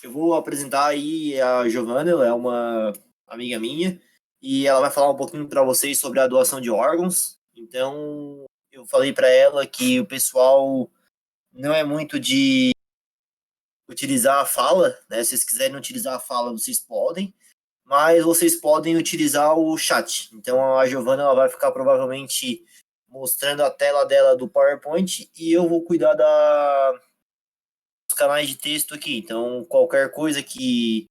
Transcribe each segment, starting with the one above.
eu vou apresentar aí a Giovana, ela é uma amiga minha, e ela vai falar um pouquinho para vocês sobre a doação de órgãos. Então, eu falei para ela que o pessoal não é muito de utilizar a fala, né? Se vocês quiserem utilizar a fala, vocês podem, mas vocês podem utilizar o chat. Então, a Giovana ela vai ficar provavelmente mostrando a tela dela do PowerPoint e eu vou cuidar dos canais de texto aqui. Então, qualquer coisa que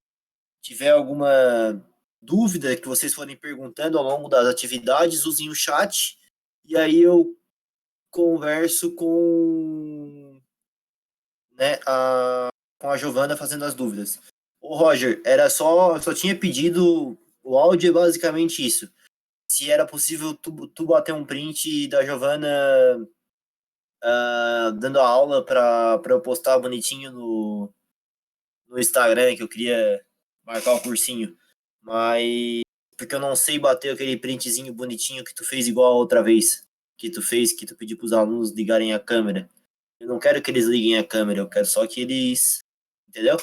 tiver alguma dúvida que vocês forem perguntando ao longo das atividades, usem o chat e aí eu converso né, com a Giovana fazendo as dúvidas. O Roger, eu só tinha pedido, o áudio é basicamente isso. Se era possível tu bater um print da Giovana dando a aula para eu postar bonitinho no Instagram, que eu queria marcar o cursinho. Mas porque eu não sei bater aquele printzinho bonitinho que tu fez igual a outra vez. Que tu fez, que tu pediu para os alunos ligarem a câmera. Eu não quero que eles liguem a câmera, eu quero só que eles. Entendeu?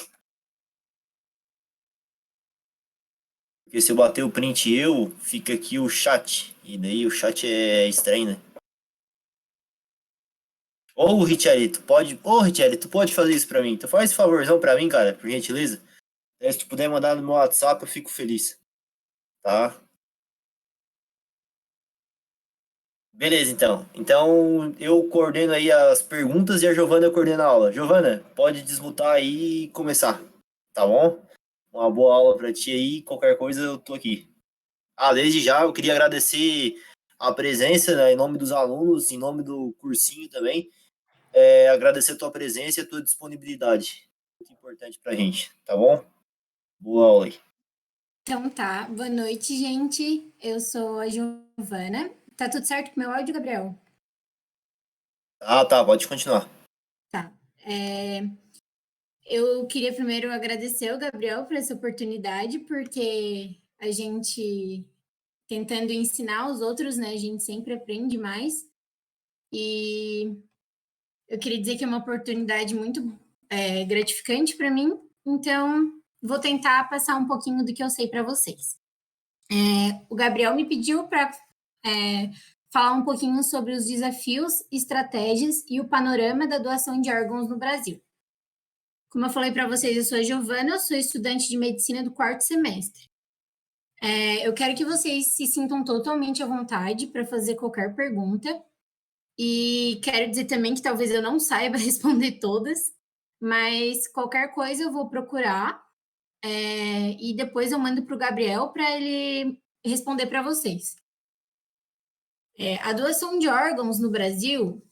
Porque se eu bater o print fica aqui o chat. E daí o chat é estranho, né? Ô, Richelli, tu pode fazer isso pra mim? Tu faz esse favorzão pra mim, cara, por gentileza? Se tu puder mandar no meu WhatsApp, eu fico feliz. Tá? Beleza, então. Então, eu coordeno aí as perguntas e a Giovana coordena a aula. Giovana, pode desmutar aí e começar. Tá bom? Uma boa aula pra ti aí. Qualquer coisa, eu tô aqui. Desde já, eu queria agradecer a presença, né, em nome dos alunos, em nome do cursinho também. Agradecer a tua presença e a tua disponibilidade. Muito importante pra gente, tá bom? Boa aula aí. Então tá, boa noite, gente. Eu sou a Giovana. Tá tudo certo com o meu áudio, Gabriel? Tá, pode continuar. Tá. Eu queria primeiro agradecer ao Gabriel por essa oportunidade, porque a gente tentando ensinar os outros, né? A gente sempre aprende mais. E eu queria dizer que é uma oportunidade muito gratificante para mim. Então, vou tentar passar um pouquinho do que eu sei para vocês. O Gabriel me pediu para falar um pouquinho sobre os desafios, estratégias e o panorama da doação de órgãos no Brasil. Como eu falei para vocês, eu sou a Giovana, eu sou estudante de medicina do 4º semestre. Eu quero que vocês se sintam totalmente à vontade para fazer qualquer pergunta. E quero dizer também que talvez eu não saiba responder todas, mas qualquer coisa eu vou procurar e depois eu mando para o Gabriel para ele responder para vocês. A doação de órgãos no Brasil,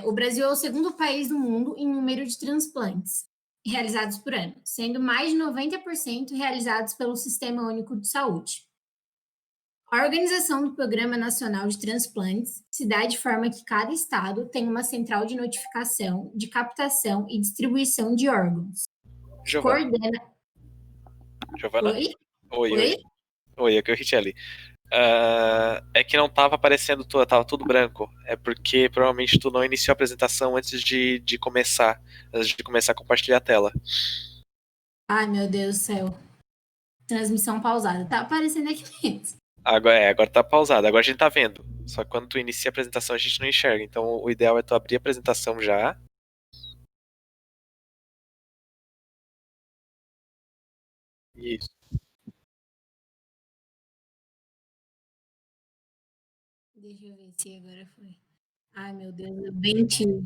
o Brasil é o segundo país do mundo em número de transplantes realizados por ano, sendo mais de 90% realizados pelo Sistema Único de Saúde. A organização do Programa Nacional de Transplantes se dá de forma que cada estado tem uma central de notificação, de captação e distribuição de órgãos. Giovana? Oi? Oi, aqui é o Richelli. É que não tava aparecendo tava tudo branco. É porque provavelmente tu não iniciou a apresentação antes de começar a compartilhar a tela. Ai, meu Deus do céu. Transmissão pausada. Tá aparecendo aqui mesmo. Agora tá pausado. Agora a gente tá vendo. Só que quando tu inicia a apresentação a gente não enxerga. Então o ideal é tu abrir a apresentação já. Isso. Deixa eu ver se agora foi. Ai, meu Deus, eu bem tio.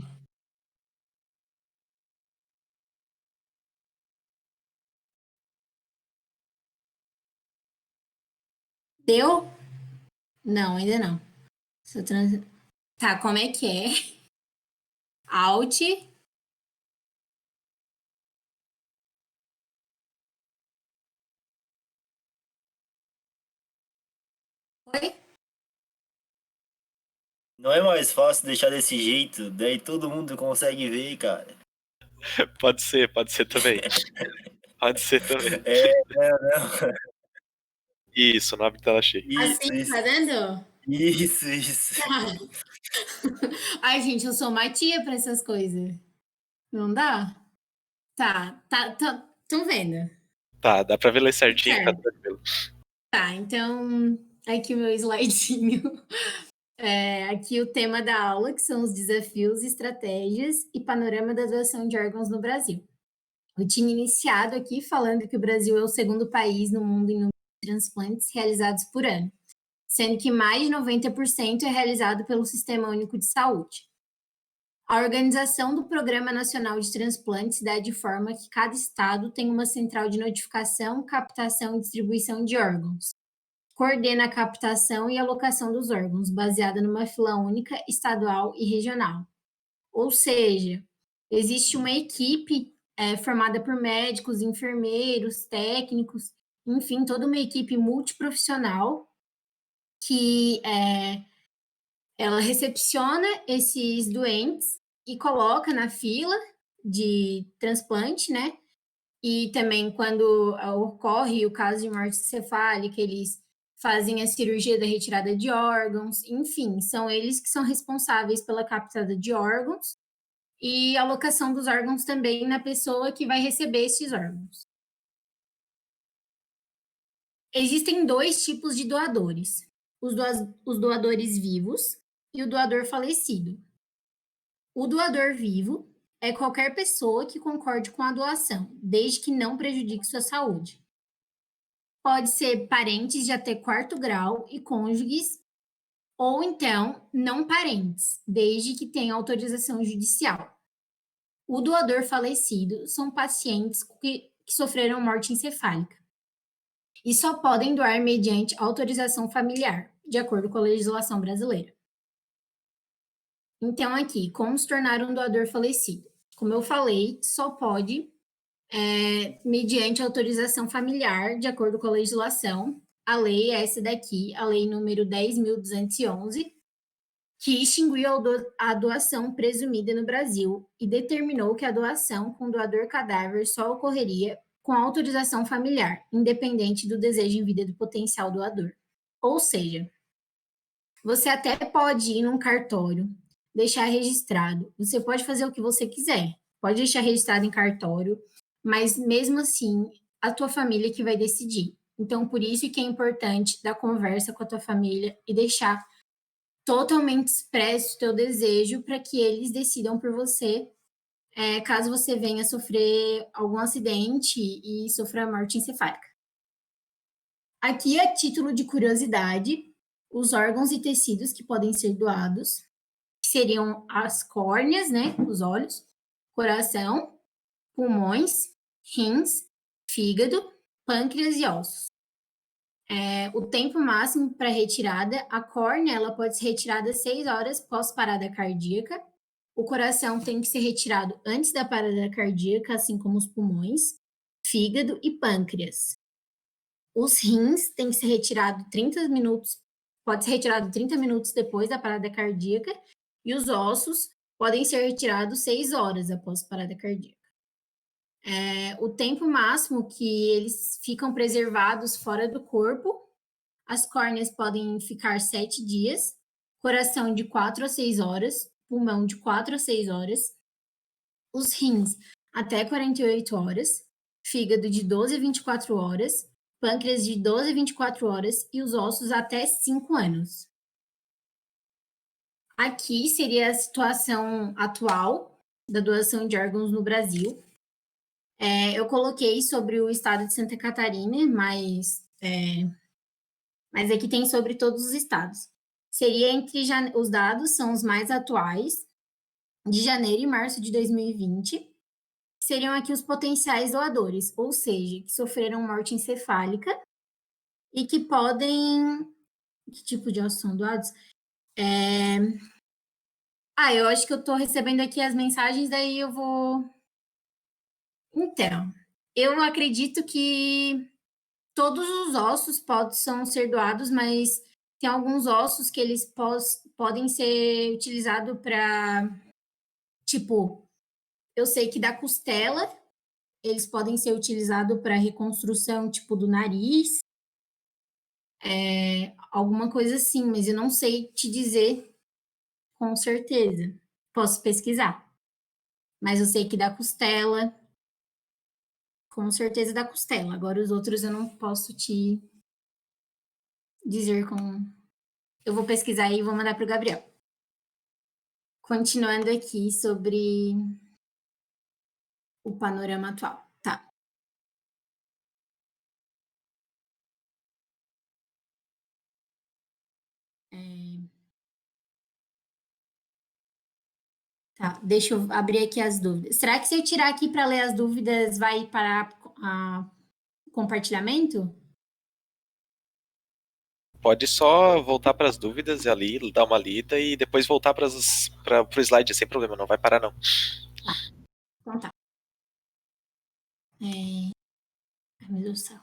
Deu? Não, ainda não. Tá, como é que é? Alt. Oi? Não é mais fácil deixar desse jeito, daí todo mundo consegue ver, cara. Pode ser também. Pode ser também. Não. Isso, não abre tela cheia. Assim, Isso. tá dando? Isso. Ai, gente, eu sou uma tia pra essas coisas. Não dá? Tá Estão vendo? Tá, dá pra ver ler certinho, tá Certo. tranquilo. Tá, então, aqui o meu slidezinho. Aqui o tema da aula, que são os desafios, estratégias e panorama da doação de órgãos no Brasil. Eu tinha iniciado aqui falando que o Brasil é o segundo país no mundo em número de transplantes realizados por ano, sendo que mais de 90% é realizado pelo Sistema Único de Saúde. A organização do Programa Nacional de Transplantes dá de forma que cada estado tem uma central de notificação, captação e distribuição de órgãos. Coordena a captação e alocação dos órgãos, baseada numa fila única, estadual e regional. Ou seja, existe uma equipe formada por médicos, enfermeiros, técnicos, enfim, toda uma equipe multiprofissional que ela recepciona esses doentes e coloca na fila de transplante, né? E também quando ocorre o caso de morte encefálica, eles fazem a cirurgia da retirada de órgãos, enfim, são eles que são responsáveis pela captada de órgãos e alocação dos órgãos também na pessoa que vai receber esses órgãos. Existem 2 tipos de doadores: os doadores vivos e o doador falecido. O doador vivo é qualquer pessoa que concorde com a doação, desde que não prejudique sua saúde. Pode ser parentes de até 4º grau e cônjuges, ou então não parentes, desde que tenha autorização judicial. O doador falecido são pacientes que sofreram morte encefálica e só podem doar mediante autorização familiar, de acordo com a legislação brasileira. Então, aqui, como se tornar um doador falecido? Como eu falei, só pode mediante autorização familiar, de acordo com a legislação. A lei é essa daqui, a lei número 10.211, que extinguiu a doação presumida no Brasil e determinou que a doação com doador cadáver só ocorreria com autorização familiar, independente do desejo em vida do potencial doador. Ou seja, você até pode ir num cartório, deixar registrado, você pode fazer o que você quiser, pode deixar registrado em cartório, mas mesmo assim, a tua família que vai decidir. Então, por isso que é importante dar conversa com a tua família e deixar totalmente expresso o teu desejo para que eles decidam por você, caso você venha sofrer algum acidente e sofra morte encefálica. Aqui, a título de curiosidade, os órgãos e tecidos que podem ser doados, que seriam as córneas, né, os olhos, coração, pulmões, rins, fígado, pâncreas e ossos. O tempo máximo para retirada, a córnea ela pode ser retirada 6 horas pós parada cardíaca. O coração tem que ser retirado antes da parada cardíaca, assim como os pulmões, fígado e pâncreas. Os rins têm que ser retirado 30 minutos, pode ser retirado 30 minutos depois da parada cardíaca, e os ossos podem ser retirados 6 horas após a parada cardíaca. O tempo máximo que eles ficam preservados fora do corpo, as córneas podem ficar 7 dias, coração de 4 a 6 horas, pulmão de 4 a 6 horas, os rins até 48 horas, fígado de 12 a 24 horas, pâncreas de 12 a 24 horas e os ossos até 5 anos. Aqui seria a situação atual da doação de órgãos no Brasil. Eu coloquei sobre o estado de Santa Catarina, mas aqui tem sobre todos os estados. Seria os dados são os mais atuais, de janeiro e março de 2020, seriam aqui os potenciais doadores, ou seja, que sofreram morte encefálica e que podem... Que tipo de ossos são doados? Eu acho que eu estou recebendo aqui as mensagens, daí eu vou... Então, eu acredito que todos os ossos possam ser doados, mas tem alguns ossos que eles podem ser utilizados para, tipo, eu sei que da costela, eles podem ser utilizados para reconstrução, tipo, do nariz, alguma coisa assim, mas eu não sei te dizer com certeza. Posso pesquisar. Mas eu sei que da costela, Com certeza da costela. Agora os outros eu não posso te dizer com... Eu vou pesquisar e vou mandar para o Gabriel. Continuando aqui sobre o panorama atual. Tá. Tá, deixa eu abrir aqui as dúvidas. Será que se eu tirar aqui para ler as dúvidas, vai parar a compartilhamento? Pode só voltar para as dúvidas ali, dar uma lida e depois voltar para o slide sem problema, não vai parar não. Tá, então tá. Ai, meu Deus do céu.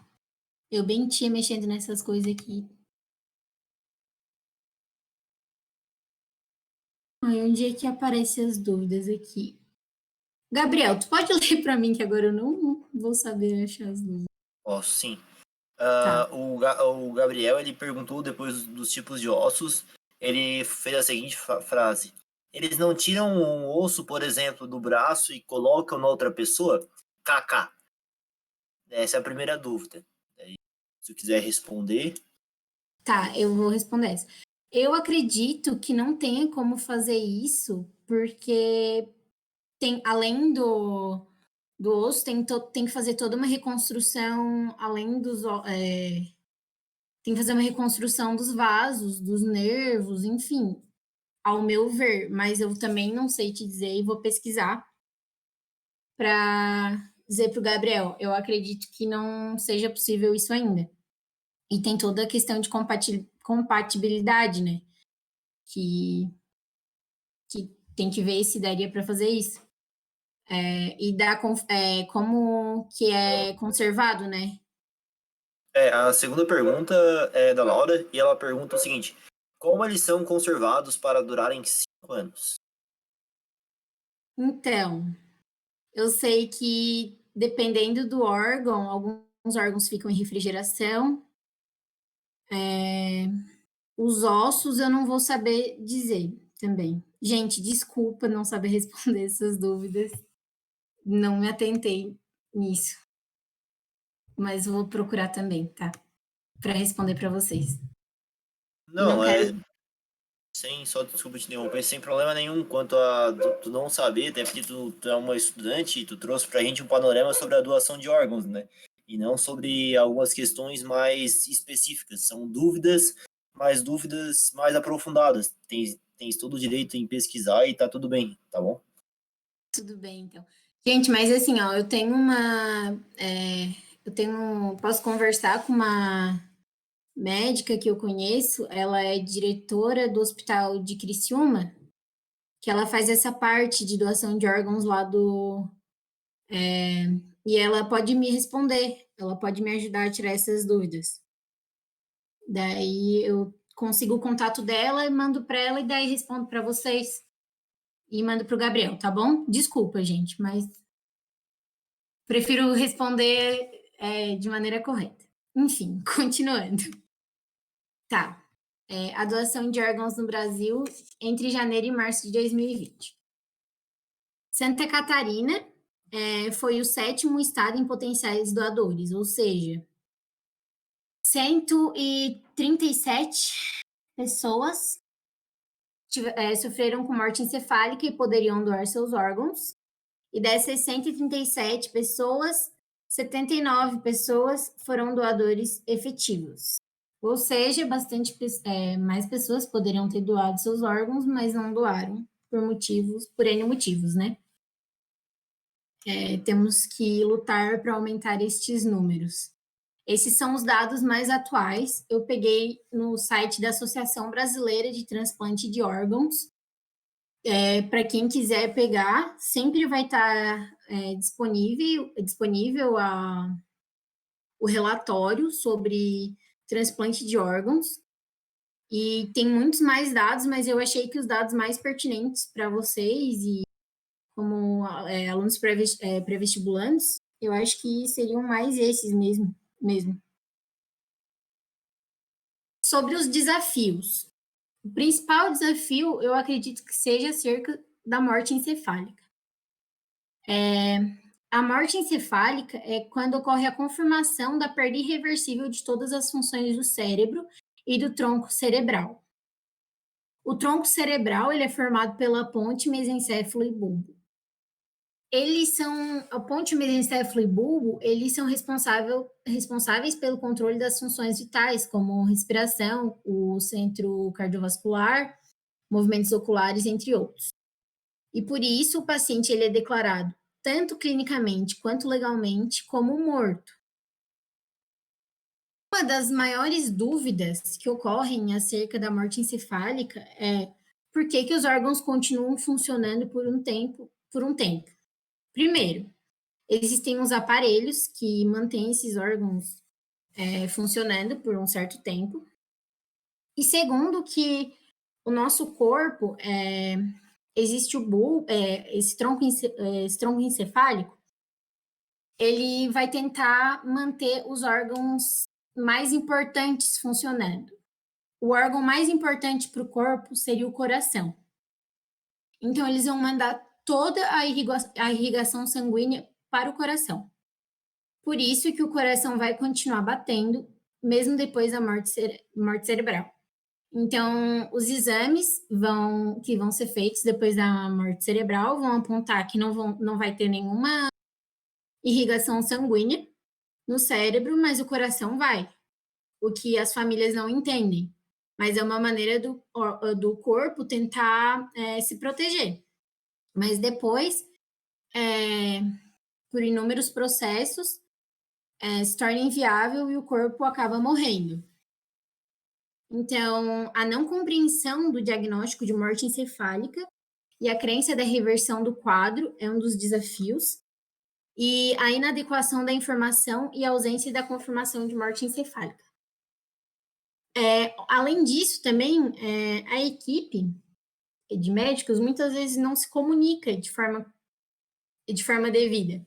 Eu bem tinha mexendo nessas coisas aqui. Ai, onde é que aparecem as dúvidas aqui? Gabriel, tu pode ler para mim que agora eu não vou saber achar as dúvidas. Posso sim. Tá. O Gabriel, ele perguntou depois dos tipos de ossos, ele fez a seguinte frase: eles não tiram um osso, por exemplo, do braço e colocam na outra pessoa? KK. Essa é a primeira dúvida. Se tu quiser responder. Tá, eu vou responder essa. Eu acredito que não tenha como fazer isso, porque tem, além do osso, tem que fazer toda uma reconstrução, além dos... tem que fazer uma reconstrução dos vasos, dos nervos, enfim, ao meu ver. Mas eu também não sei te dizer e vou pesquisar para dizer para o Gabriel. Eu acredito que não seja possível isso ainda. E tem toda a questão de compatibilidade, né? Que tem que ver se daria para fazer isso. E dar como que é conservado, né? A segunda pergunta é da Laura e ela pergunta o seguinte: como eles são conservados para durarem 5 anos? Então, eu sei que dependendo do órgão, alguns órgãos ficam em refrigeração. Os ossos eu não vou saber dizer também. Gente, desculpa não saber responder essas dúvidas. Não me atentei nisso. Mas vou procurar também, tá? Para responder para vocês. E não Não, quero. só desculpa te interromper, sem problema nenhum quanto a tu não saber, até porque tu é uma estudante e tu trouxe pra gente um panorama sobre a doação de órgãos, né? E não sobre algumas questões mais específicas. São dúvidas mais aprofundadas. Tens todo o direito em pesquisar e tá tudo bem, tá bom? Tudo bem, então. Gente, mas assim, ó, eu tenho uma. Posso conversar com uma médica que eu conheço, ela é diretora do Hospital de Criciúma, que ela faz essa parte de doação de órgãos lá do. E ela pode me responder, ela pode me ajudar a tirar essas dúvidas. Daí eu consigo o contato dela e mando para ela e daí respondo para vocês e mando para o Gabriel, tá bom? Desculpa, gente, mas prefiro responder de maneira correta. Enfim, continuando. Tá. A doação de órgãos no Brasil entre janeiro e março de 2020. Santa Catarina foi o 7º estado em potenciais doadores, ou seja, 137 pessoas sofreram com morte encefálica e poderiam doar seus órgãos. E dessas 137 pessoas, 79 pessoas foram doadores efetivos. Ou seja, mais pessoas poderiam ter doado seus órgãos, mas não doaram por N motivos, né? Temos que lutar para aumentar estes números. Esses são os dados mais atuais. Eu peguei no site da Associação Brasileira de Transplante de Órgãos. Para quem quiser pegar, sempre vai estar disponível o relatório sobre transplante de órgãos. E tem muitos mais dados, mas eu achei que os dados mais pertinentes para vocês e como alunos pré-vestibulantes, eu acho que seriam mais esses mesmo. Sobre os desafios. O principal desafio, eu acredito que seja acerca da morte encefálica. A morte encefálica é quando ocorre a confirmação da perda irreversível de todas as funções do cérebro e do tronco cerebral. O tronco cerebral ele é formado pela ponte mesencéfalo e bulbo. A ponte mesencéfalo e bulbo, eles são responsáveis pelo controle das funções vitais, como respiração, o centro cardiovascular, movimentos oculares, entre outros. E por isso o paciente ele é declarado, tanto clinicamente quanto legalmente, como morto. Uma das maiores dúvidas que ocorrem acerca da morte encefálica é por que os órgãos continuam funcionando por um tempo. Primeiro, existem os aparelhos que mantêm esses órgãos funcionando por um certo tempo. E segundo, que o nosso corpo, existe esse tronco encefálico, ele vai tentar manter os órgãos mais importantes funcionando. O órgão mais importante para o corpo seria o coração. Então, eles vão mandar toda a irrigação sanguínea para o coração. Por isso que o coração vai continuar batendo, mesmo depois da morte cerebral. Então, os exames que vão ser feitos depois da morte cerebral vão apontar que não vai ter nenhuma irrigação sanguínea no cérebro, mas o coração vai. O que as famílias não entendem. Mas é uma maneira do corpo tentar se proteger. Mas depois, por inúmeros processos, se torna inviável e o corpo acaba morrendo. Então, a não compreensão do diagnóstico de morte encefálica e a crença da reversão do quadro é um dos desafios, e a inadequação da informação e a ausência da confirmação de morte encefálica. Além disso, também, a equipe de médicos muitas vezes não se comunica de forma devida.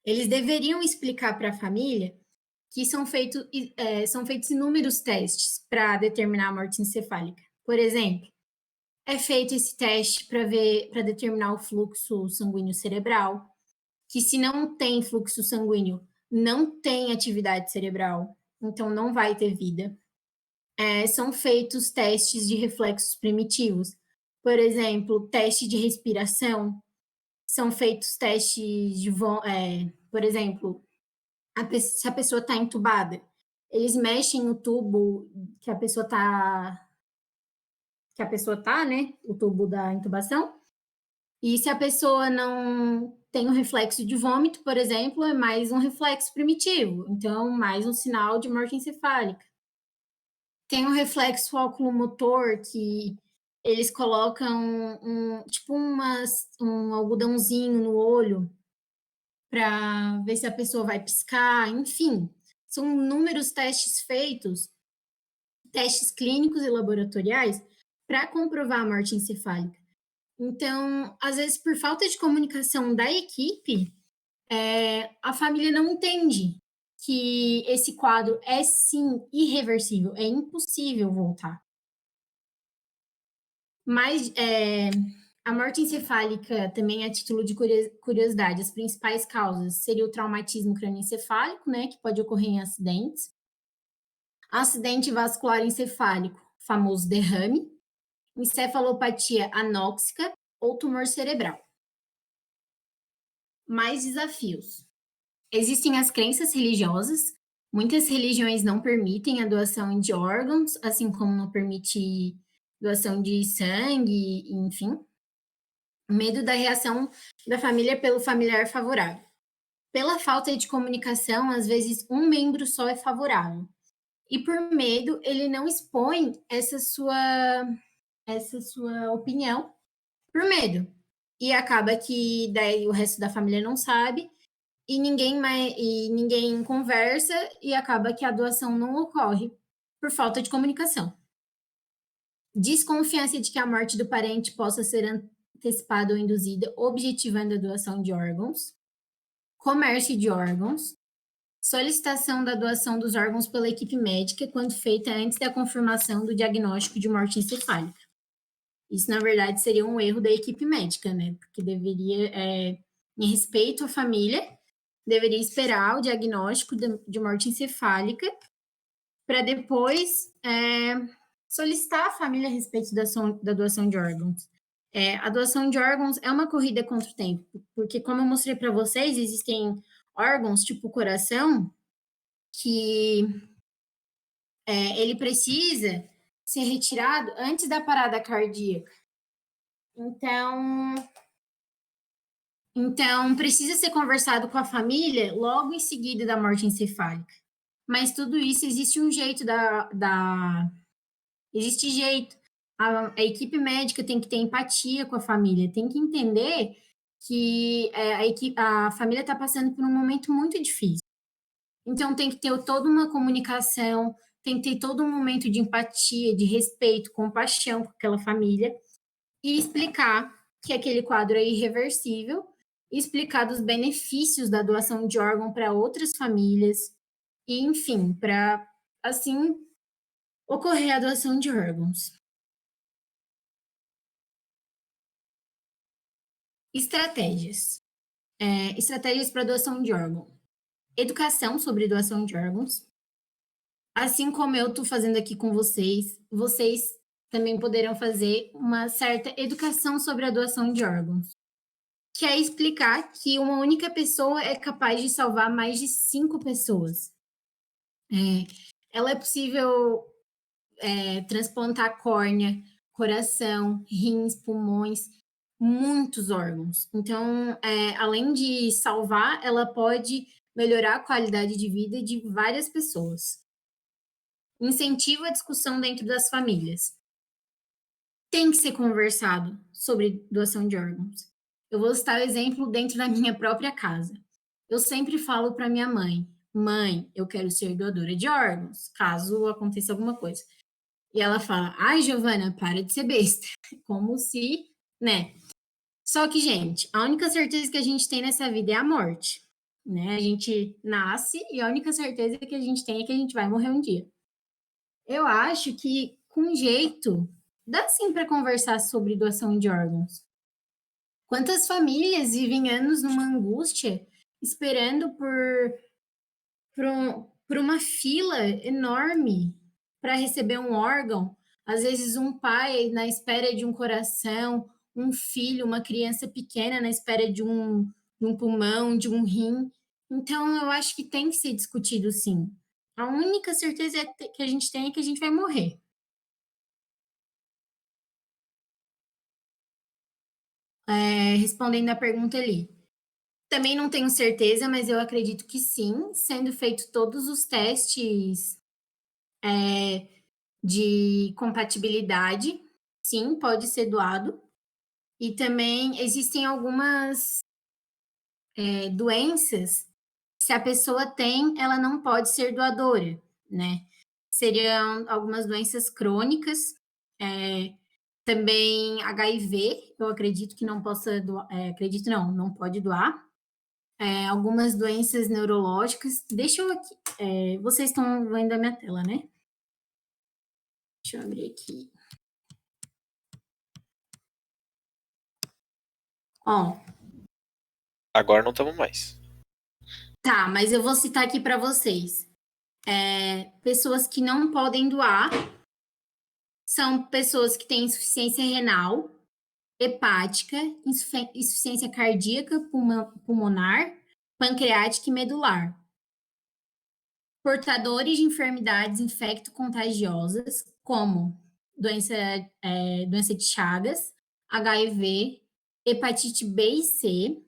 Eles deveriam explicar para a família que são feitos inúmeros testes para determinar a morte encefálica. Por exemplo, é feito esse teste para determinar o fluxo sanguíneo cerebral, que se não tem fluxo sanguíneo, não tem atividade cerebral, então não vai ter vida. São feitos testes de reflexos primitivos. Por exemplo, teste de respiração. São feitos testes de... por exemplo, se a pessoa está entubada, eles mexem o tubo que a pessoa está, né? O tubo da intubação. E se a pessoa não tem um reflexo de vômito, por exemplo, é mais um reflexo primitivo. Então, mais um sinal de morte encefálica. Tem um reflexo oculomotor que eles colocam um algodãozinho no olho para ver se a pessoa vai piscar, enfim. São inúmeros testes feitos, testes clínicos e laboratoriais, para comprovar a morte encefálica. Então, às vezes, por falta de comunicação da equipe, a família não entende que esse quadro é, sim, irreversível, é impossível voltar. Mas a morte encefálica, também a título de curiosidade, as principais causas seriam o traumatismo crânioencefálico, né, que pode ocorrer em acidentes, acidente vascular encefálico, famoso derrame, encefalopatia anóxica ou tumor cerebral. Mais desafios. Existem as crenças religiosas. Muitas religiões não permitem a doação de órgãos, assim como não permite doação de sangue, enfim. Medo da reação da família pelo familiar favorável. Pela falta de comunicação, às vezes um membro só é favorável. E por medo, ele não expõe essa sua opinião por medo. E acaba que daí o resto da família não sabe e ninguém conversa e acaba que a doação não ocorre por falta de comunicação. Desconfiança de que a morte do parente possa ser antecipada ou induzida, objetivando a doação de órgãos. Comércio de órgãos. Solicitação da doação dos órgãos pela equipe médica quando feita antes da confirmação do diagnóstico de morte encefálica. Isso, na verdade, seria um erro da equipe médica, né? Porque deveria em respeito à família, deveria esperar o diagnóstico de morte encefálica para depois solicitar à família a respeito da doação de órgãos. A doação de órgãos é uma corrida contra o tempo, porque, como eu mostrei para vocês, existem órgãos, tipo o coração, que ele precisa ser retirado antes da parada cardíaca. Então, precisa ser conversado com a família logo em seguida da morte encefálica. Mas tudo isso, existe um jeito existe jeito. A equipe médica tem que ter empatia com a família, tem que entender que a família está passando por um momento muito difícil. Então, tem que ter toda uma comunicação, tem que ter todo um momento de empatia, de respeito, compaixão com aquela família e explicar que aquele quadro é irreversível, explicar dos benefícios da doação de órgão para outras famílias e, enfim, para, assim, ocorrer a doação de órgãos. Estratégias. Estratégias para doação de órgão. Educação sobre doação de órgãos. Assim como eu estou fazendo aqui com vocês também poderão fazer uma certa educação sobre a doação de órgãos, que é explicar que uma única pessoa é capaz de salvar mais de 5 pessoas. Ela é possível transplantar córnea, coração, rins, pulmões, muitos órgãos. Então, além de salvar, ela pode melhorar a qualidade de vida de várias pessoas. Incentiva a discussão dentro das famílias. Tem que ser conversado sobre doação de órgãos. Eu vou citar o exemplo dentro da minha própria casa. Eu sempre falo para minha mãe, eu quero ser doadora de órgãos, caso aconteça alguma coisa. E ela fala, ai, Giovana, para de ser besta. Como se, né? Só que, gente, a única certeza que a gente tem nessa vida é a morte, né? A gente nasce e a única certeza que a gente tem é que a gente vai morrer um dia. Eu acho que, com jeito, dá sim para conversar sobre doação de órgãos. Quantas famílias vivem anos numa angústia, esperando por uma fila enorme para receber um órgão? Às vezes um pai na espera de um coração, um filho, uma criança pequena na espera de um pulmão, de um rim. Então, eu acho que tem que ser discutido, sim. A única certeza que a gente tem é que a gente vai morrer. Respondendo a pergunta ali. Também não tenho certeza, mas eu acredito que sim, sendo feito todos os testes de compatibilidade, sim, pode ser doado. E também existem algumas doenças, se a pessoa tem, ela não pode ser doadora, né? Seriam algumas doenças crônicas, também HIV, eu acredito que não possa doar, não pode doar. Algumas doenças neurológicas. Deixa eu aqui. Vocês estão vendo a minha tela, né? Deixa eu abrir aqui. Ó. Agora não estamos mais. Tá, mas eu vou citar aqui para vocês. Pessoas que não podem doar são pessoas que têm insuficiência renal, hepática, insuficiência cardíaca, pulmonar, pancreática e medular. Portadores de enfermidades infecto-contagiosas, como doença de Chagas, HIV, hepatite B e C,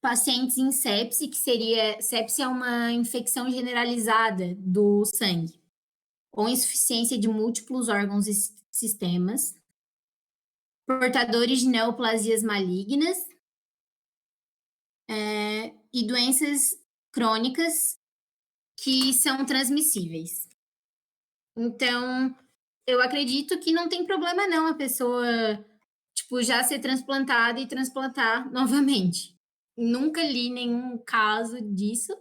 pacientes em sepse, sepse é uma infecção generalizada do sangue, ou insuficiência de múltiplos órgãos e sistemas, portadores de neoplasias malignas, e doenças crônicas que são transmissíveis. Então, eu acredito que não tem problema não a pessoa, já ser transplantada e transplantar novamente. Nunca li nenhum caso disso,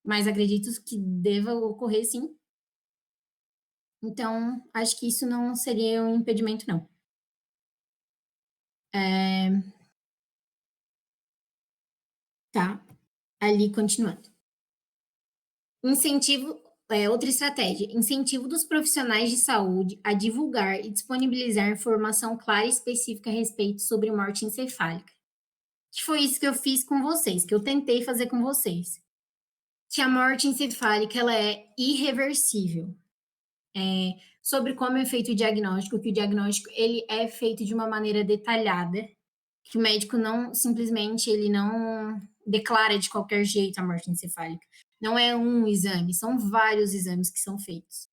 mas acredito que deva ocorrer sim. Então, acho que isso não seria um impedimento, não. Tá, ali continuando. Outra estratégia, incentivo dos profissionais de saúde a divulgar e disponibilizar informação clara e específica a respeito sobre morte encefálica. Que foi isso que eu fiz com vocês, que eu tentei fazer com vocês. Que a morte encefálica, ela é irreversível. Sobre como é feito o diagnóstico, que o diagnóstico, ele é feito de uma maneira detalhada, que o médico não, simplesmente, ele não declara de qualquer jeito a morte encefálica. Não é um exame, são vários exames que são feitos.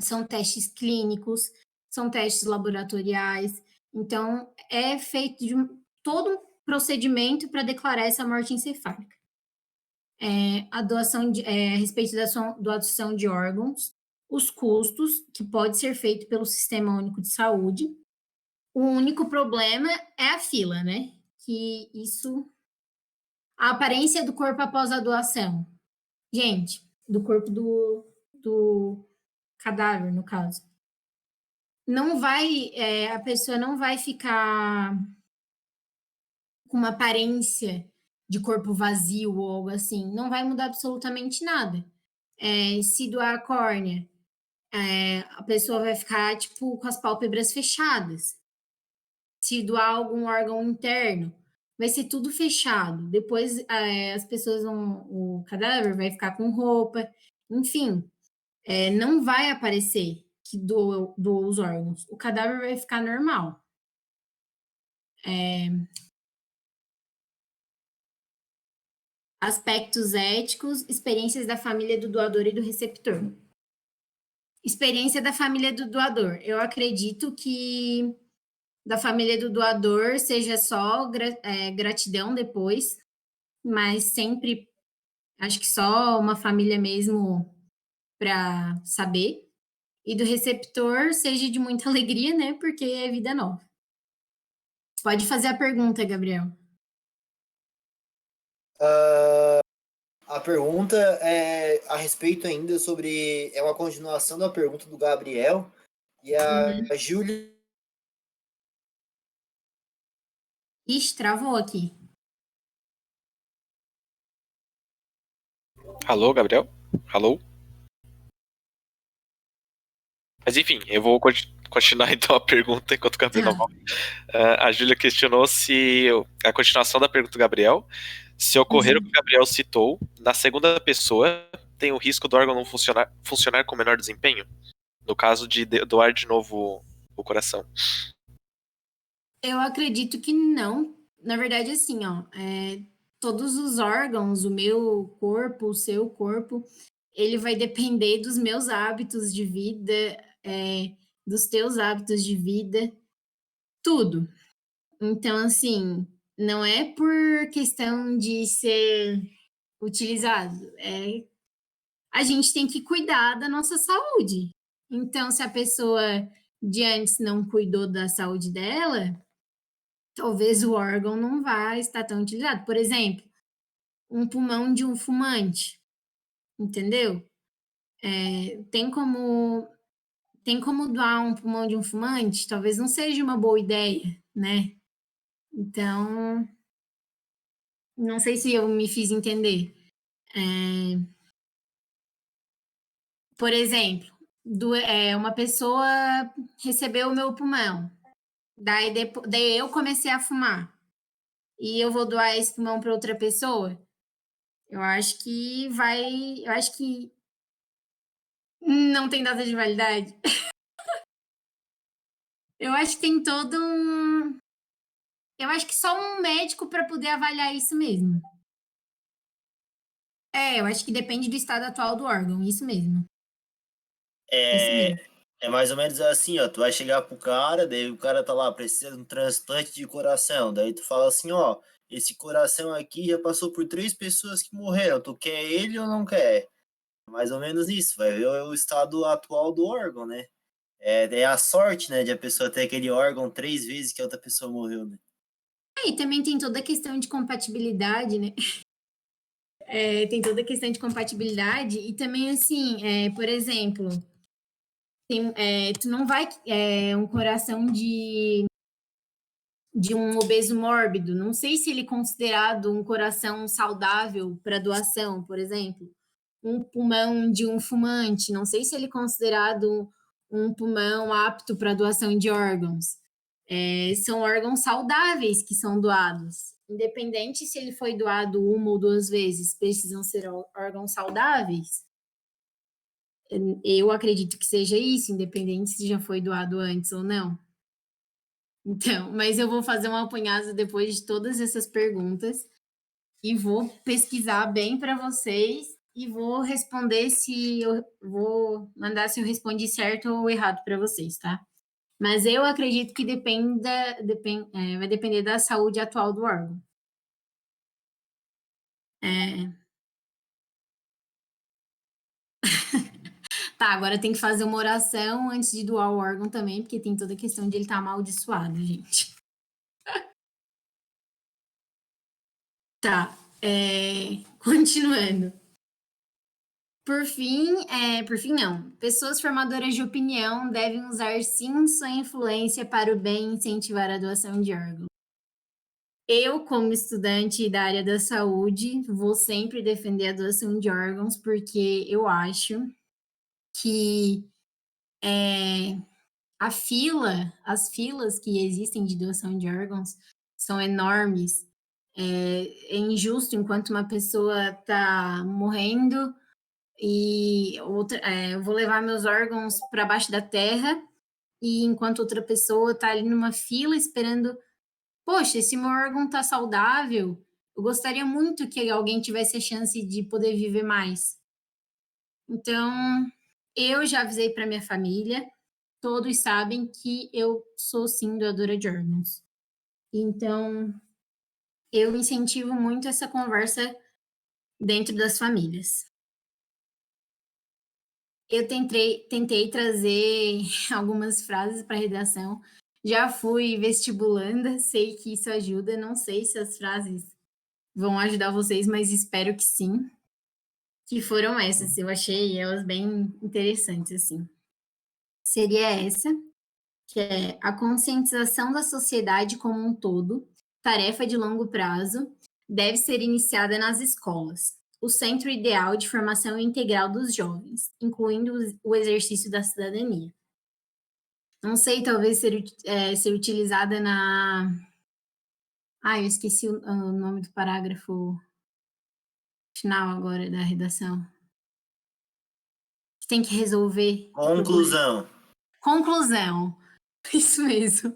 São testes clínicos, são testes laboratoriais. Então, é feito de todo um procedimento para declarar essa morte encefálica. A respeito da doação de órgãos, os custos, que pode ser feito pelo Sistema Único de Saúde. O único problema é a fila, né? Que isso... A aparência do corpo após a doação. Gente, do corpo do cadáver, no caso. Não vai... a pessoa não vai ficar com uma aparência de corpo vazio ou algo assim. Não vai mudar absolutamente nada. Se doar a córnea, a pessoa vai ficar, tipo, com as pálpebras fechadas. Se doar algum órgão interno, vai ser tudo fechado. Depois, as pessoas o cadáver vai ficar com roupa. Enfim, não vai aparecer que doou os órgãos. O cadáver vai ficar normal. Aspectos éticos, experiências da família do doador e do receptor. Experiência da família do doador. Eu acredito que da família do doador seja só gratidão depois, mas sempre, acho que só uma família mesmo para saber. E do receptor seja de muita alegria, né? Porque é vida nova. Pode fazer a pergunta, Gabriel. A pergunta é a respeito ainda sobre... É uma continuação da pergunta do Gabriel. E a Júlia... Ixi, travou aqui. Alô, Gabriel? Alô? Mas enfim, eu vou continuar então a pergunta enquanto o Gabriel não volta. A Júlia questionou se a continuação da pergunta do Gabriel, se ocorrer o que o Gabriel citou, na segunda pessoa tem o risco do órgão não funcionar com menor desempenho? No caso de doar de novo o coração. Eu acredito que não. Na verdade, assim, todos os órgãos, o meu corpo, o seu corpo, ele vai depender dos meus hábitos de vida, dos teus hábitos de vida, tudo. Então, assim, não é por questão de ser utilizado, a gente tem que cuidar da nossa saúde. Então, se a pessoa de antes não cuidou da saúde dela, talvez o órgão não vá estar tão utilizado. Por exemplo, um pulmão de um fumante, entendeu? Tem como doar um pulmão de um fumante? Talvez não seja uma boa ideia, né? Então, não sei se eu me fiz entender. Por exemplo, uma pessoa recebeu o meu pulmão, daí eu comecei a fumar e eu vou doar esse pulmão para outra pessoa. Eu acho que não tem data de validade. Eu acho que tem todo um... Eu acho que só um médico para poder avaliar isso mesmo. Eu acho que depende do estado atual do órgão, isso mesmo. É mais ou menos assim, ó. Tu vai chegar pro cara, daí o cara tá lá, precisa de um transplante de coração. Daí tu fala assim, ó, esse coração aqui já passou por 3 pessoas que morreram. Tu quer ele ou não quer? Mais ou menos isso. Vai ver o estado atual do órgão, né? É a sorte, né, de a pessoa ter aquele órgão 3 vezes que a outra pessoa morreu, né? E também tem toda a questão de compatibilidade, né? Tem toda a questão de compatibilidade e também, assim, por exemplo, tu não vai... um coração de de um obeso mórbido. Não sei se ele é considerado um coração saudável para doação, por exemplo. Um pulmão de um fumante, não sei se ele é considerado um pulmão apto para doação de órgãos. São órgãos saudáveis que são doados. Independente se ele foi doado 1 ou 2 vezes, precisam ser órgãos saudáveis. Eu acredito que seja isso, independente se já foi doado antes ou não. Então, mas eu vou fazer um apanhado depois de todas essas perguntas e vou pesquisar bem para vocês e vou responder vou mandar se eu respondi certo ou errado para vocês, tá? Mas eu acredito que vai depender da saúde atual do órgão. Tá, agora tem que fazer uma oração antes de doar o órgão também, porque tem toda a questão de ele estar amaldiçoado, gente. Tá, continuando. Por fim não. Pessoas formadoras de opinião devem usar sim sua influência para o bem e incentivar a doação de órgãos. Eu, como estudante da área da saúde, vou sempre defender a doação de órgãos, porque eu acho que as filas que existem de doação de órgãos são enormes. É injusto enquanto uma pessoa está morrendo e eu vou levar meus órgãos para baixo da terra e enquanto outra pessoa está ali numa fila esperando, poxa, esse meu órgão está saudável, eu gostaria muito que alguém tivesse a chance de poder viver mais. Então, eu já avisei para minha família, todos sabem que eu sou sim doadora de órgãos. Então, eu incentivo muito essa conversa dentro das famílias. Eu tentei trazer algumas frases para a redação. Já fui vestibulanda, sei que isso ajuda. Não sei se as frases vão ajudar vocês, mas espero que sim. Que foram essas, eu achei elas bem interessantes, assim. Seria essa, que é a conscientização da sociedade como um todo, tarefa de longo prazo, deve ser iniciada nas escolas. O centro ideal de formação integral dos jovens, incluindo o exercício da cidadania. Não sei, talvez ser utilizada na... eu esqueci o nome do parágrafo final agora da redação. Tem que resolver. Conclusão. Isso mesmo.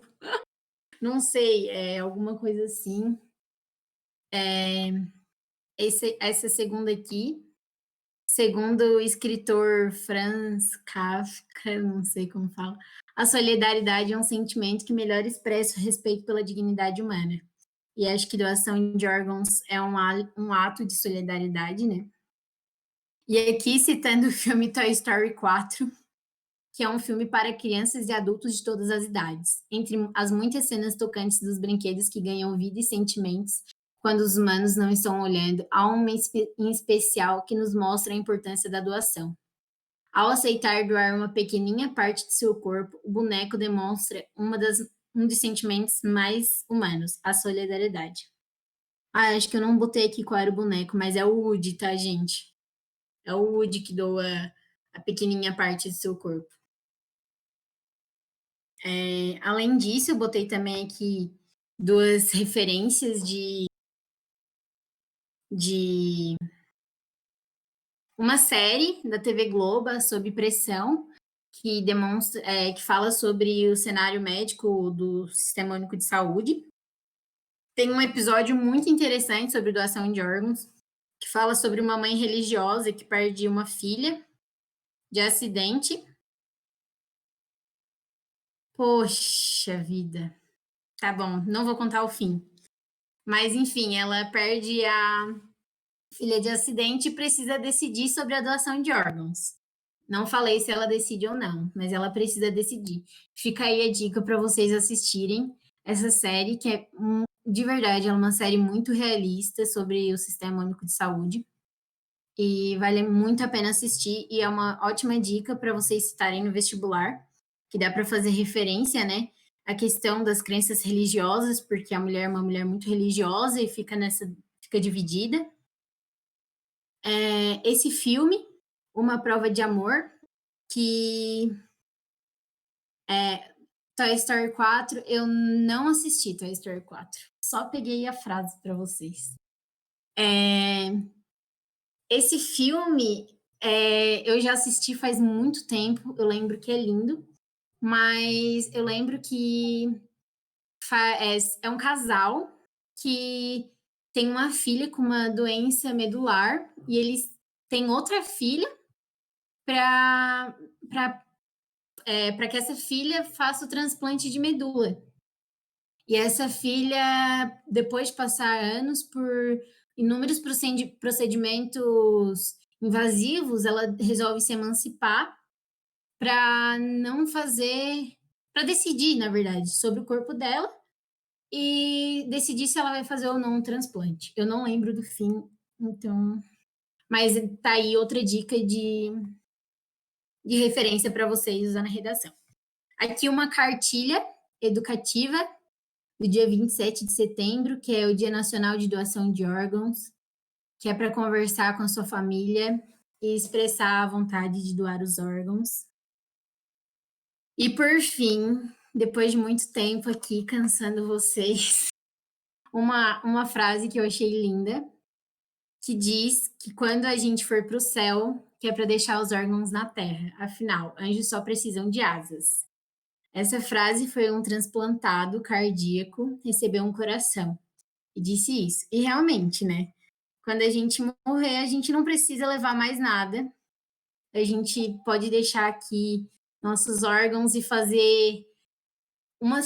Não sei, alguma coisa assim. Essa segunda aqui, segundo o escritor Franz Kafka, não sei como fala, a solidariedade é um sentimento que melhor expressa o respeito pela dignidade humana. E acho que doação de órgãos é um ato de solidariedade, né? E aqui, citando o filme Toy Story 4, que é um filme para crianças e adultos de todas as idades. Entre as muitas cenas tocantes dos brinquedos que ganham vida e sentimentos quando os humanos não estão olhando, há uma em especial que nos mostra a importância da doação. Ao aceitar doar uma pequeninha parte de seu corpo, o boneco demonstra um dos sentimentos mais humanos, a solidariedade. Acho que eu não botei aqui qual era o boneco, mas é o Woody, tá, gente? É o Woody que doa a pequenininha parte do seu corpo. Além disso, eu botei também aqui 2 referências de uma série da TV Globo, Sob Pressão, que demonstra, que fala sobre o cenário médico do Sistema Único de Saúde. Tem um episódio muito interessante sobre doação de órgãos, que fala sobre uma mãe religiosa que perde uma filha de acidente. Poxa vida. Tá bom, não vou contar o fim. Mas, enfim, ela perde a filha de acidente e precisa decidir sobre a doação de órgãos. Não falei se ela decide ou não, mas ela precisa decidir. Fica aí a dica para vocês assistirem essa série, que é, de verdade, é uma série muito realista sobre o Sistema Único de Saúde. E vale muito a pena assistir, e é uma ótima dica para vocês estarem no vestibular, que dá para fazer referência, né, a questão das crenças religiosas, porque a mulher é uma mulher muito religiosa e fica dividida. Esse filme, Uma Prova de Amor, que Toy Story 4, eu não assisti Toy Story 4, só peguei a frase para vocês. Esse filme eu já assisti faz muito tempo, eu lembro que é lindo, mas eu lembro que é um casal que tem uma filha com uma doença medular e eles têm outra filha para que essa filha faça o transplante de medula. E essa filha, depois de passar anos por inúmeros procedimentos invasivos, ela resolve se emancipar para não fazer, para decidir, na verdade, sobre o corpo dela e decidir se ela vai fazer ou não um transplante. Eu não lembro do fim, então, mas tá aí outra dica de referência para vocês usar na redação. Aqui uma cartilha educativa do dia 27 de setembro, que é o Dia Nacional de Doação de Órgãos, que é para conversar com a sua família e expressar a vontade de doar os órgãos. E, por fim, depois de muito tempo aqui cansando vocês, uma frase que eu achei linda, que diz que quando a gente for para o céu, que é para deixar os órgãos na terra. Afinal, anjos só precisam de asas. Essa frase foi um transplantado cardíaco, recebeu um coração e disse isso. E realmente, né? Quando a gente morrer, a gente não precisa levar mais nada. A gente pode deixar aqui nossos órgãos e fazer uma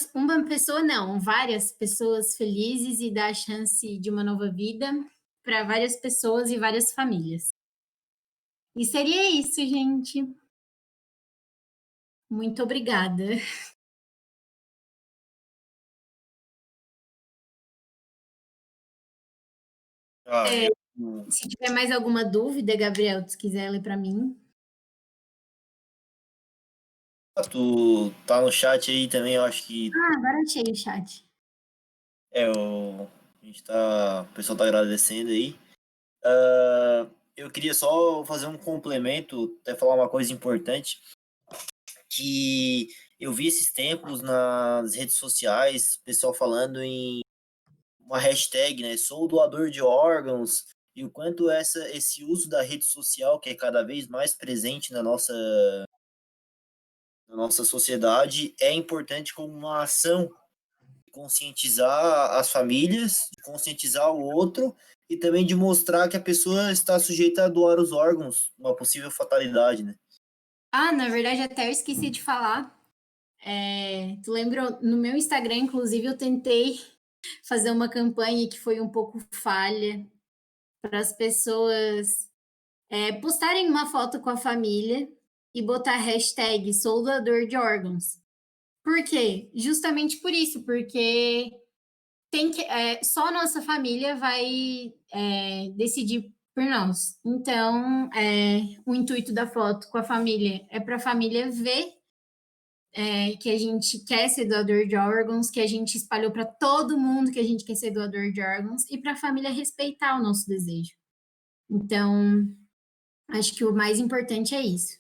pessoa, não, várias pessoas felizes e dar a chance de uma nova vida para várias pessoas e várias famílias. E seria isso, gente. Muito obrigada. Se tiver mais alguma dúvida, Gabriel, se quiser ler para mim. Tu tá no chat aí também, eu acho que. Agora achei o chat. O pessoal tá agradecendo aí. Eu queria só fazer um complemento, até falar uma coisa importante, que eu vi esses tempos nas redes sociais, pessoal falando em uma hashtag, né, sou doador de órgãos, e o quanto esse uso da rede social, que é cada vez mais presente na nossa sociedade, é importante como uma ação de conscientizar as famílias, de conscientizar o outro, e também de mostrar que a pessoa está sujeita a doar os órgãos, uma possível fatalidade, né? Na verdade, até eu esqueci de falar. Tu lembra, no meu Instagram, inclusive, eu tentei fazer uma campanha que foi um pouco falha para as pessoas postarem uma foto com a família e botar a hashtag sou doador de órgãos. Por quê? Justamente por isso, porque só a nossa família vai decidir por nós. Então, o intuito da foto com a família é para a família ver que a gente quer ser doador de órgãos, que a gente espalhou para todo mundo que a gente quer ser doador de órgãos, e para a família respeitar o nosso desejo. Então, acho que o mais importante é isso.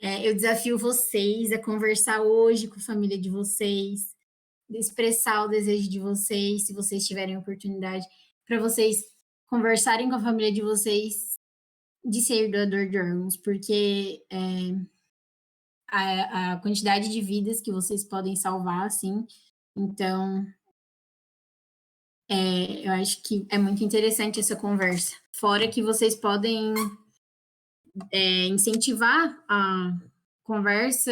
Eu desafio vocês a conversar hoje com a família de vocês, expressar o desejo de vocês, se vocês tiverem oportunidade, para vocês conversarem com a família de vocês de ser doador de órgãos, porque a quantidade de vidas que vocês podem salvar, assim, então eu acho que é muito interessante essa conversa. Fora que vocês podem incentivar a conversa,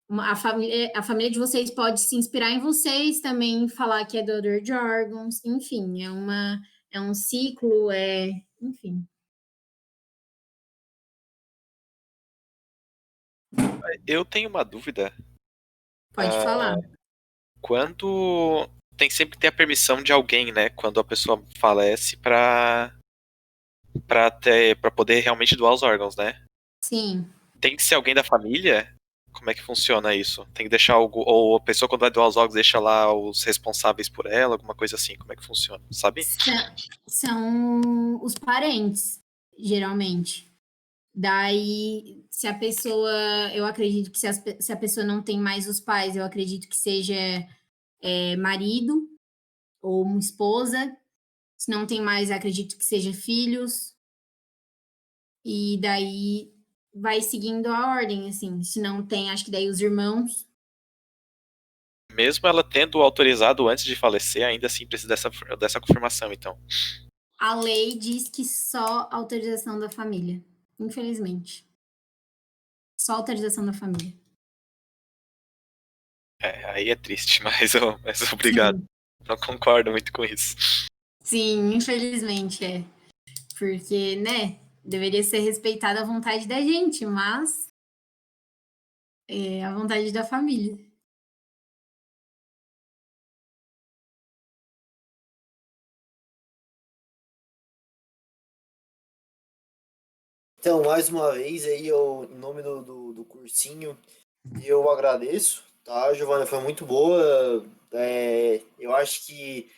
a família de vocês pode se inspirar em vocês também, falar que é doador de órgãos, enfim, é um ciclo, enfim. Eu tenho uma dúvida. Pode falar. Quando tem sempre que ter a permissão de alguém, né? Quando a pessoa falece para poder realmente doar os órgãos, né? Sim. Tem que ser alguém da família? Como é que funciona isso? Tem que deixar algo, ou a pessoa quando vai doar os órgãos deixa lá os responsáveis por ela, alguma coisa assim, como é que funciona, sabe? São os parentes, geralmente. Daí, se a pessoa, eu acredito que se a pessoa não tem mais os pais, eu acredito que seja marido ou uma esposa. Se não tem mais, acredito que seja filhos. E daí vai seguindo a ordem, assim. Se não tem, acho que daí os irmãos. Mesmo ela tendo autorizado antes de falecer, ainda assim precisa dessa confirmação, então. A lei diz que só autorização da família, infelizmente. Só autorização da família. Aí é triste, mas obrigado. Sim. Não concordo muito com isso. Sim, infelizmente é. Porque, né, deveria ser respeitada a vontade da gente, mas é a vontade da família. Então, mais uma vez aí, em nome do cursinho, eu agradeço, tá, Giovana? Foi muito boa. Eu acho que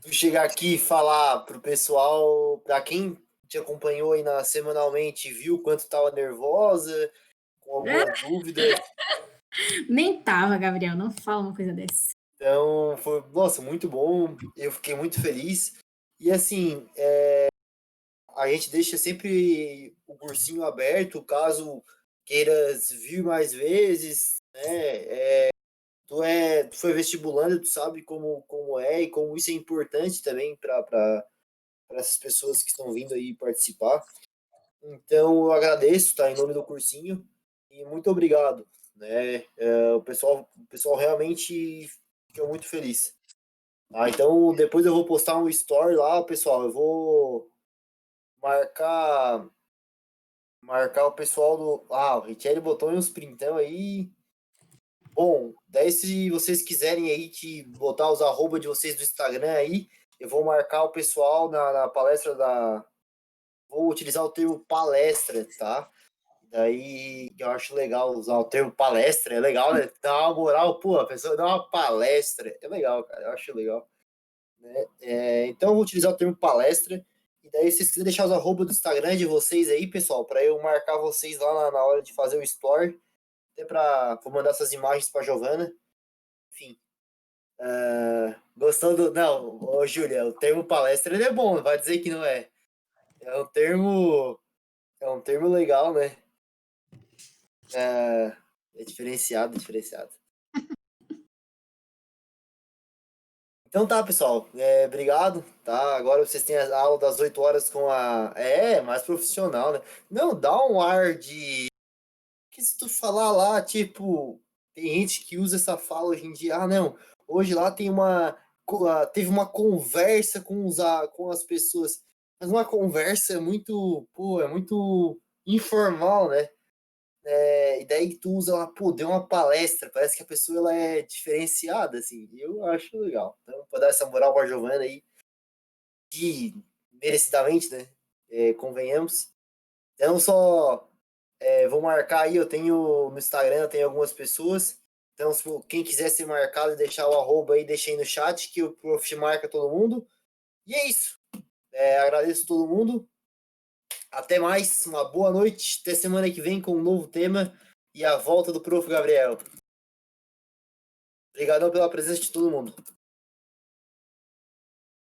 tu chegar aqui e falar pro pessoal, pra quem te acompanhou aí semanalmente, viu quanto tava nervosa, com algumas dúvidas. Nem tava, Gabriel, não fala uma coisa dessa. Então, foi, nossa, muito bom. Eu fiquei muito feliz. E assim, a gente deixa sempre o cursinho aberto, caso queiras vir mais vezes, né? Tu foi vestibulando, tu sabe como é e como isso é importante também para essas pessoas que estão vindo aí participar. Então, eu agradeço, tá, em nome do cursinho e muito obrigado, né? O pessoal realmente ficou muito feliz. Ah, então, depois eu vou postar um story lá, pessoal. Eu vou marcar o pessoal do. Ah, o Richelli botou uns printão aí. Bom, daí se vocês quiserem aí botar os arroba de vocês do Instagram aí, eu vou marcar o pessoal na palestra da. Vou utilizar o termo palestra, tá? Daí eu acho legal usar o termo palestra, é legal, né? Dá uma moral, pô, a pessoa dá uma palestra. É legal, cara, eu acho legal. Né? Então eu vou utilizar o termo palestra. E daí, se vocês quiserem deixar os arroba do Instagram de vocês aí, pessoal, para eu marcar vocês lá na hora de fazer o story. Até vou mandar essas imagens para Giovana. Enfim. Gostou do. Não, ô Júlia, o termo palestra ele é bom, não vai dizer que não é. É um termo. É um termo legal, né? É diferenciado, diferenciado. Então tá, pessoal. Obrigado, tá? Agora vocês têm a aula das 8 horas com a. Mais profissional, né? Não, dá um ar de. Que se tu falar lá, tipo, tem gente que usa essa fala hoje em dia, não, hoje lá teve uma conversa com as pessoas, mas uma conversa muito, pô, é muito informal, né? E daí tu usa lá, pô, deu uma palestra, parece que a pessoa ela é diferenciada, assim, eu acho legal. Então, pra dar essa moral pra Giovana aí, que merecidamente, né? Convenhamos. Então, só vou marcar aí, eu tenho no Instagram, eu tenho algumas pessoas. Então, se quem quiser ser marcado e deixar o arroba aí, deixa aí no chat que o Prof marca todo mundo. E é isso. Agradeço todo mundo. Até mais, uma boa noite. Até semana que vem com um novo tema e a volta do Prof Gabriel. Obrigadão pela presença de todo mundo.